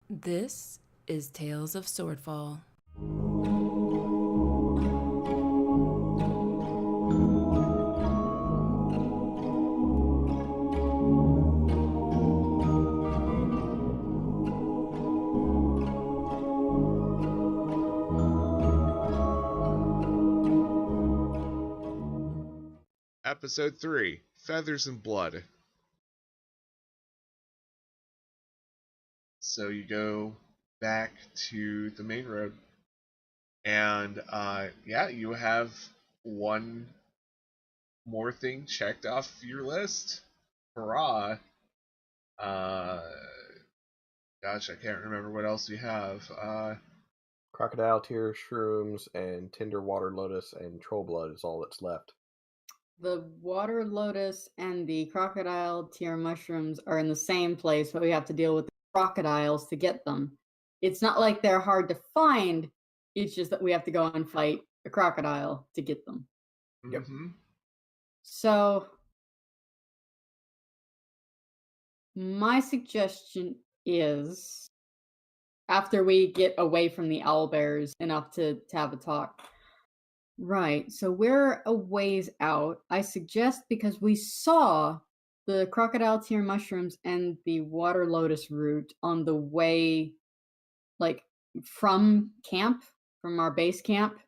This is Tales of Swordfall. Episode 3, Feathers and Blood. So you go back to the main road, and you have one more thing checked off your list. Hurrah! Gosh, I can't remember what else you have. Crocodile tear, shrooms, and tender water lotus and troll blood is all that's left. The water lotus and the crocodile tear mushrooms are in the same place, but we have to deal with the crocodiles to get them. It's not like they're hard to find, it's just that we have to go and fight a crocodile to get them. Yep. Mm-hmm. So, my suggestion is, after we get away from the owlbears enough to have a talk. Right, so we're a ways out. I suggest, because we saw the crocodile tear mushrooms and the water lotus root on the way, like, from our base camp.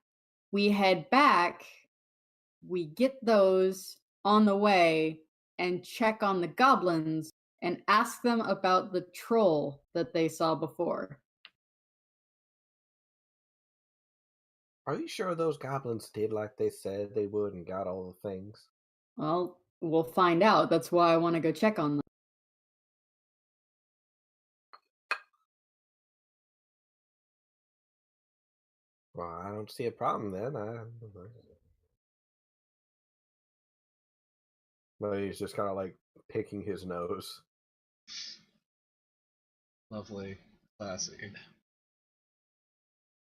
We head back, we get those on the way, and check on the goblins and ask them about the troll that they saw before. Are you sure those goblins did like they said they would and got all the things? Well, we'll find out. That's why I want to go check on them. Well, I don't see a problem then. But he's just kind of like picking his nose. Lovely. Classy.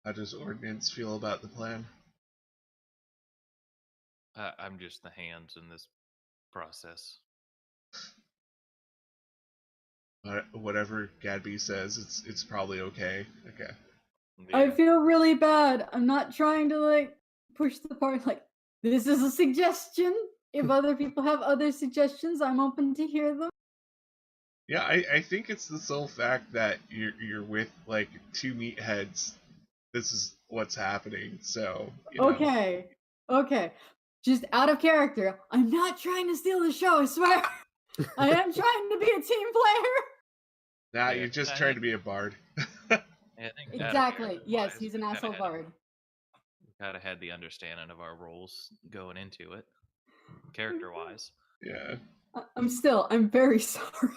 How does Ordinance feel about the plan? I'm just the hands in this process. Whatever Gadbee says, it's probably okay. Okay. Yeah. I feel really bad. I'm not trying to push the part. This is a suggestion. If other people have other suggestions, I'm open to hear them. Yeah, I think it's the sole fact that you're with two meatheads. This is what's happening. So Okay. Just out of character. I'm not trying to steal the show. I swear. I am trying to be a team player. Nah, you're just trying to be a bard. Exactly. Yes, he's an asshole bard. We kind of had the understanding of our roles going into it, character-wise. Yeah. I'm very sorry.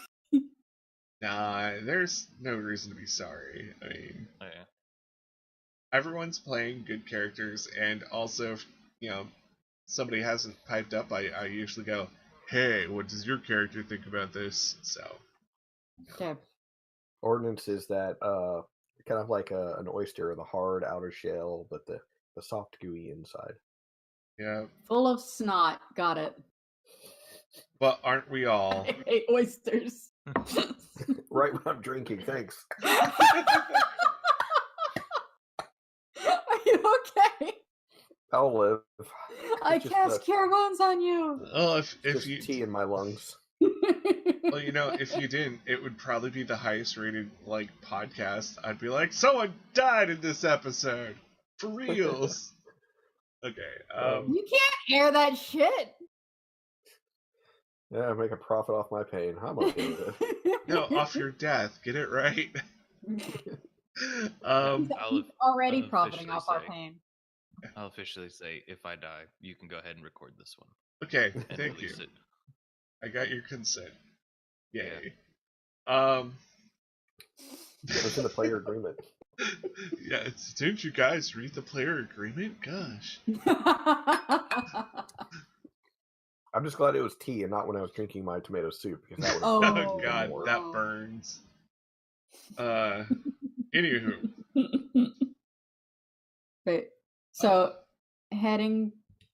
Nah, there's no reason to be sorry. I mean, everyone's playing good characters, and also, if somebody hasn't piped up, I usually go, hey, what does your character think about this? So. Okay. Ordinance is that kind of like an oyster, the hard outer shell, but the soft, gooey inside. Yeah. Full of snot. Got it. But aren't we all? I hate oysters. Right when I'm drinking, thanks. Are you okay? I'll live. I cast Cure Wounds on you. Oh, if you tea in my lungs. Well, if you didn't, it would probably be the highest rated podcast. I'd be like, someone died in this episode, for reals. Okay. You can't air that shit. Yeah, make a profit off my pain. I'm okay with it. No, off your death. Get it right. He's already profiting off our pain. I'll officially say, if I die, you can go ahead and record this one. Okay, thank you. I got your consent. Yay. It's in the player agreement. Yeah, didn't you guys read the player agreement? Gosh. I'm just glad it was tea and not when I was drinking my tomato soup, because that would oh god, that burns. Anywho. Right. So heading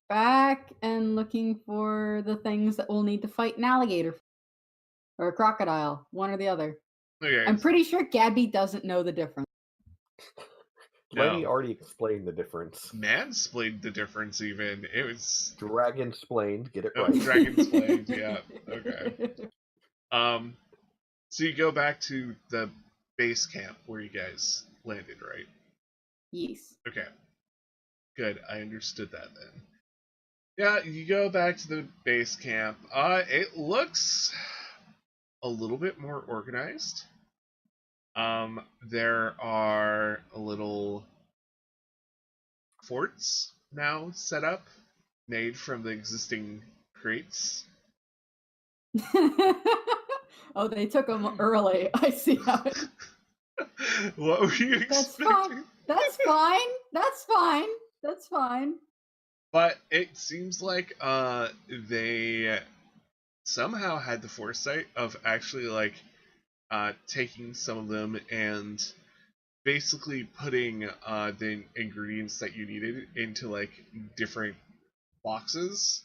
back and looking for the things that we'll need to fight an alligator or a crocodile, one or the other. Okay. I'm pretty sure Gadbee doesn't know the difference. Lenny No. already explained the difference. Mansplained the difference even. It was Dragon-splained, get it oh, right. Dragon-splained, yeah. Okay. So you go back to the base camp where you guys landed, right? Yes. Okay. Good. I understood that then. Yeah, you go back to the base camp. It looks a little bit more organized. There are little forts now set up, made from the existing crates. Oh, they took them early. I see how it. What were you That's expecting? fine. That's fine. That's fine. That's fine. But it seems like they somehow had the foresight of actually like taking some of them and basically putting the ingredients that you needed into like different boxes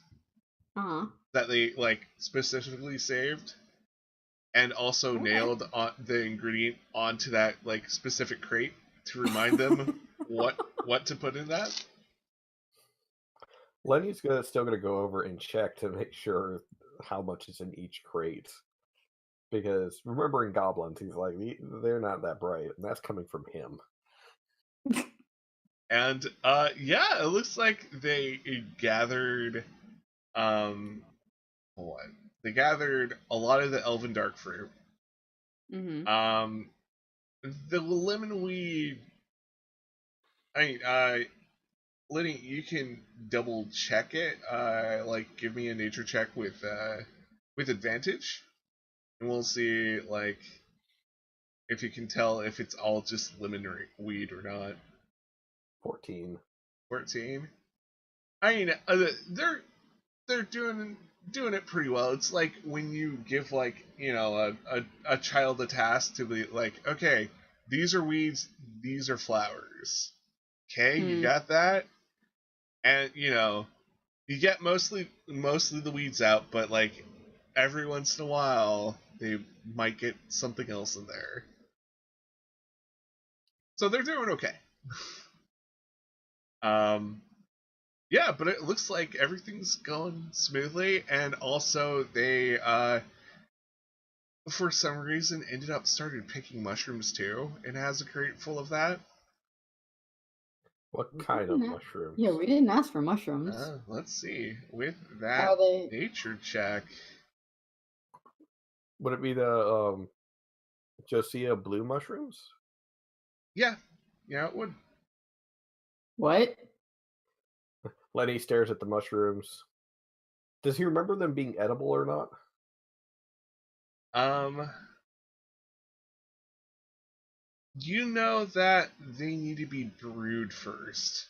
Uh-huh. that they like specifically saved, and also Okay. nailed the ingredient onto that like specific crate to remind them what to put in that. Lenny's still gonna go over and check to make sure how much is in each crate. Because remembering goblins, he's like, they're not that bright, and that's coming from him. And yeah, it looks like they gathered what? They gathered a lot of the elven dark fruit. Mm-hmm. The lemon weed. I mean, Lenny, you can double check it. Like, give me a nature check with advantage, and we'll see like if you can tell if it's all just lemon weed or not. 14. 14. I mean, they're doing it pretty well. It's like when you give like a child a task to be like, okay, these are weeds, these are flowers. Okay, you got that, and you get mostly the weeds out, but like every once in a while they might get something else in there. So they're doing okay. Yeah, but it looks like everything's going smoothly, and also they for some reason ended up started picking mushrooms too, and has a crate full of that. What kind of mushrooms? Yeah, we didn't ask for mushrooms. Let's see. With that Are they? nature check. Would it be the Josiah blue mushrooms? Yeah, it would. What? Lenny stares at the mushrooms. Does he remember them being edible or not? You know that they need to be brewed first.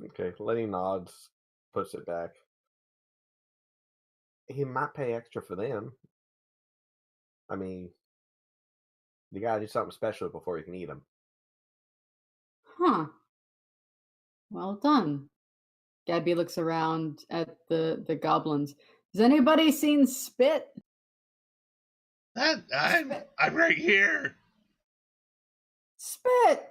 Okay, Lenny nods, puts it back. He might pay extra for them. I mean, you gotta do something special before you can eat them. Huh. Well done. Gadbee looks around at the goblins. Has anybody seen Spit? I'm right here. Spit!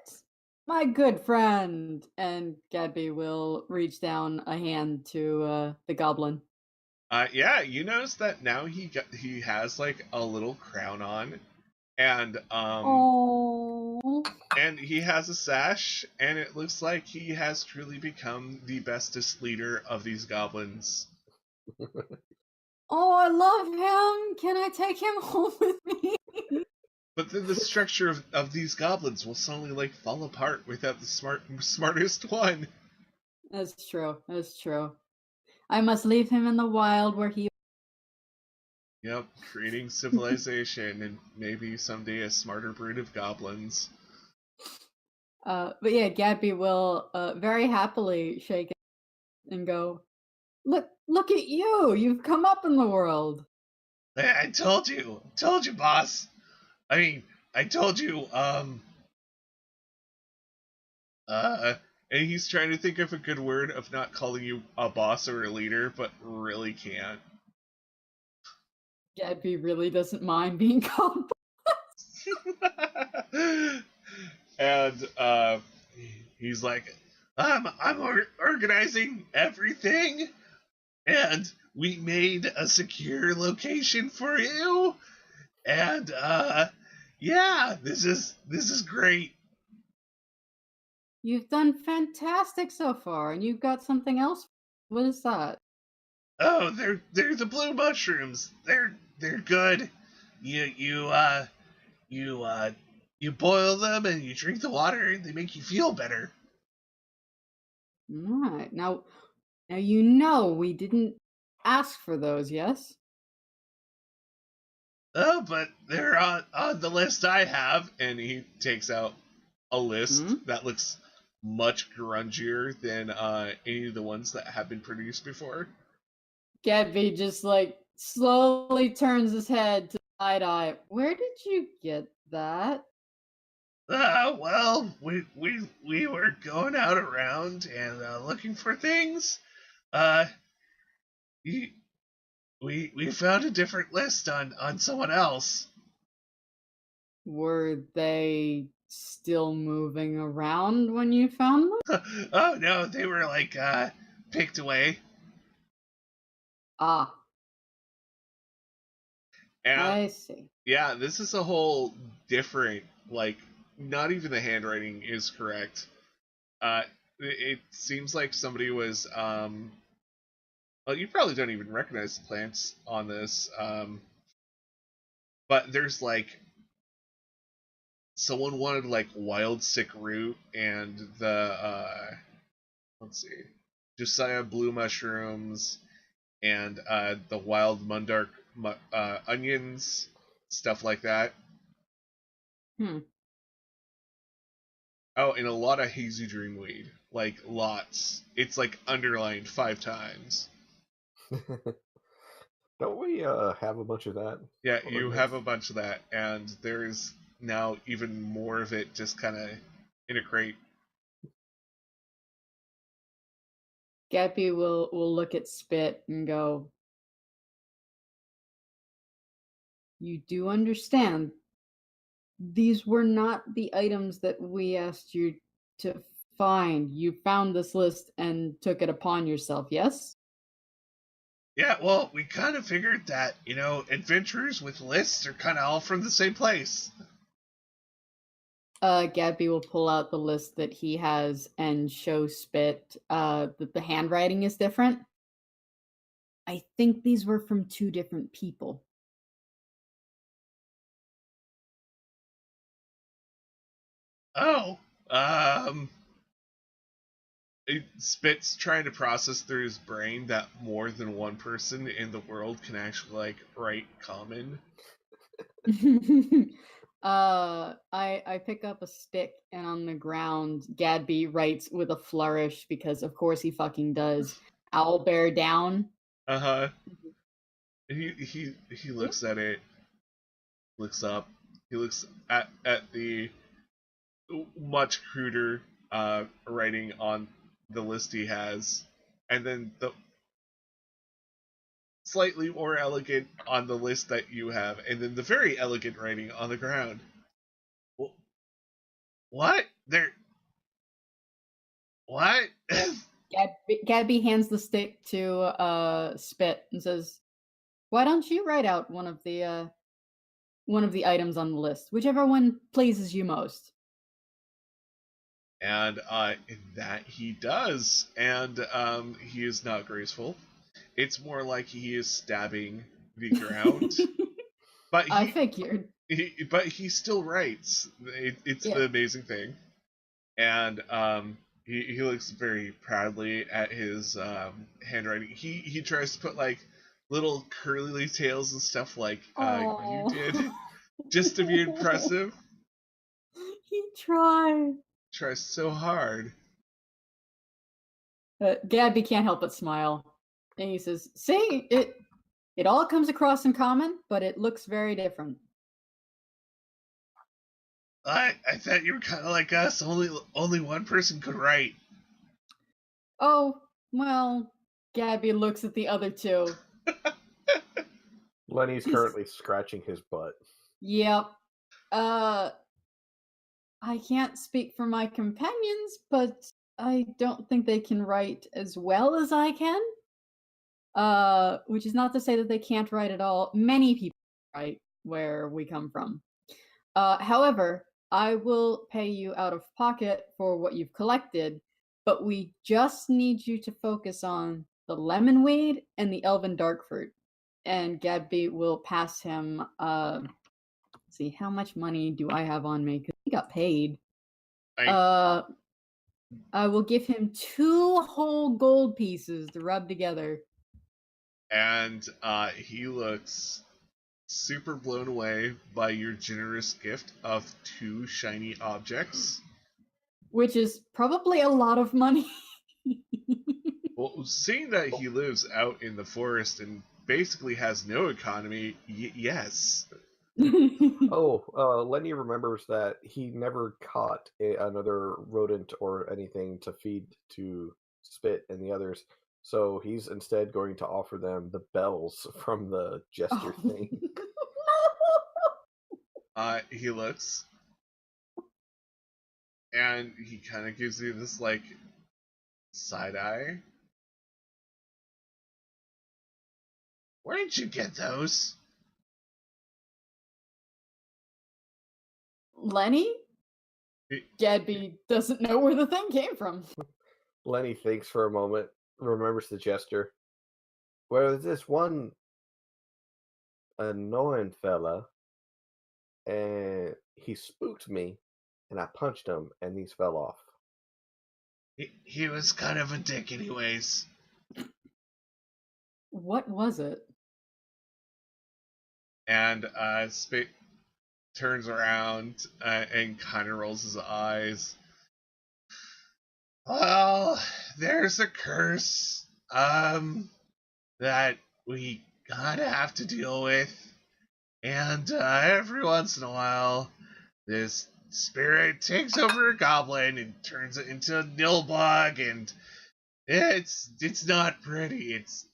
My good friend. And Gadbee will reach down a hand to the goblin. Yeah, you notice that now he has like a little crown on, and Oh. and he has a sash, and it looks like he has truly become the bestest leader of these goblins. Oh, I love him. Can I take him home with me? But then the structure of these goblins will suddenly like fall apart without the smartest one. That's true. That's true. I must leave him in the wild where he. Yep, creating civilization and maybe someday a smarter brood of goblins. But yeah, Gadbee will very happily shake it and go, Look at you! You've come up in the world. I told you, boss. I mean, I told you, and he's trying to think of a good word of not calling you a boss or a leader, but really can't. Gadbee really doesn't mind being called. And he's like, I'm organizing everything, and we made a secure location for you, and yeah, this is great. You've done fantastic so far, and you've got something else. What is that? Oh, they're the blue mushrooms. They're good. You boil them and you drink the water and they make you feel better. Alright. Now you know we didn't ask for those, yes? Oh, but they're on the list I have, and he takes out a list that looks much grungier than any of the ones that have been produced before. Gadbee just like slowly turns his head to side eye. Where did you get that? Well, we were going out around and looking for things. We found a different list on someone else. Were they still moving around when you found them? Oh no, they were like picked away. Ah, And I see. yeah, this is a whole different, like, not even the handwriting is correct. It seems like somebody was well, you probably don't even recognize the plants on this. But there's like someone wanted like wild sick root and the let's see, Josiah blue mushrooms and the wild Mondark onions, stuff like that. Oh, and a lot of hazy dreamweed, like lots. It's like underlined 5 times. Don't we have a bunch of that? Yeah, you have a bunch of that, and there's now even more of it just kind of in a crate. Gadbee will look at Spit and go, you do understand these were not the items that we asked you to find. You found this list and took it upon yourself, yes? Yeah, well, we kind of figured that, adventurers with lists are kind of all from the same place. Gadbee will pull out the list that he has and show Spit that the handwriting is different. I think these were from 2 different people. Oh, Spit's trying to process through his brain that more than one person in the world can actually, like, write common. I pick up a stick, and on the ground, Gadbee writes with a flourish, because of course he fucking does. Owlbear down. Uh-huh. He looks at it, looks up, he looks at the much cruder writing on the list he has, and then the slightly more elegant on the list that you have, and then the very elegant writing on the ground. What? What? Gadbee hands the stick to Spit and says, "Why don't you write out one of the items on the list, whichever one pleases you most?" And that he does, and he is not graceful. It's more like he is stabbing the ground. But I figured. But he still writes. It's the amazing thing. And he looks very proudly at his handwriting. He tries to put like little curly tails and stuff like you did, just to be impressive. He tried. Tries so hard. Gadbee can't help but smile, and he says, "See, it all comes across in common, but it looks very different." I thought you were kind of like us. Only one person could write. Oh, well, Gadbee looks at the other 2. Lenny's currently scratching his butt. Yep. I can't speak for my companions, but I don't think they can write as well as I can. Which is not to say that they can't write at all. Many people write where we come from. However, I will pay you out of pocket for what you've collected, but we just need you to focus on the lemonweed and the elven dark fruit. And Gadbee will pass him, let's see, how much money do I have on me? Because he got paid. I will give him 2 whole gold pieces to rub together. And he looks super blown away by your generous gift of 2 shiny objects. Which is probably a lot of money. Well, seeing that he lives out in the forest and basically has no economy, yes. Lenny remembers that he never caught another rodent or anything to feed to Spit and the others, so he's instead going to offer them the bells from the jester thing. He looks, and he kind of gives you this, like, side eye. Where did you get those? Lenny? Gadbee doesn't know where the thing came from. Lenny thinks for a moment, remembers the jester. Well, there's this one annoying fella, and he spooked me, and I punched him, and these fell off. He was kind of a dick anyways. What was it? And Spit turns around and kind of rolls his eyes. Well, there's a curse that we kind of have to deal with, and every once in a while this spirit takes over a goblin and turns it into a nilbug, and it's not pretty. It's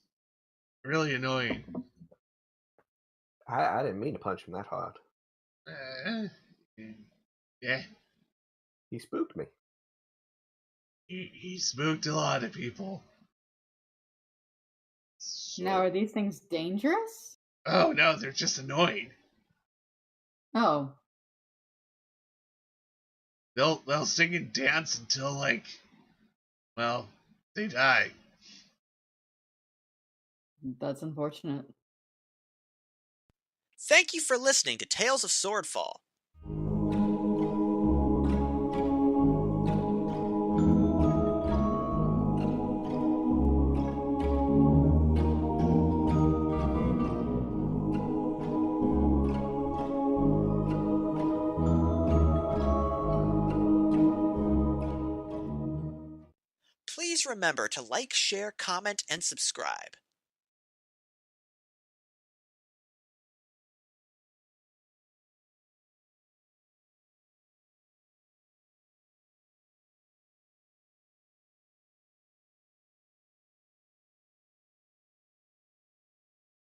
really annoying. I didn't mean to punch him that hard. Yeah. He spooked me. He spooked a lot of people. Now, are these things dangerous? Oh no, they're just annoying. Oh. They'll sing and dance until, like, well, they die. That's unfortunate. Thank you for listening to Tales of Swordfall. Please remember to like, share, comment, and subscribe.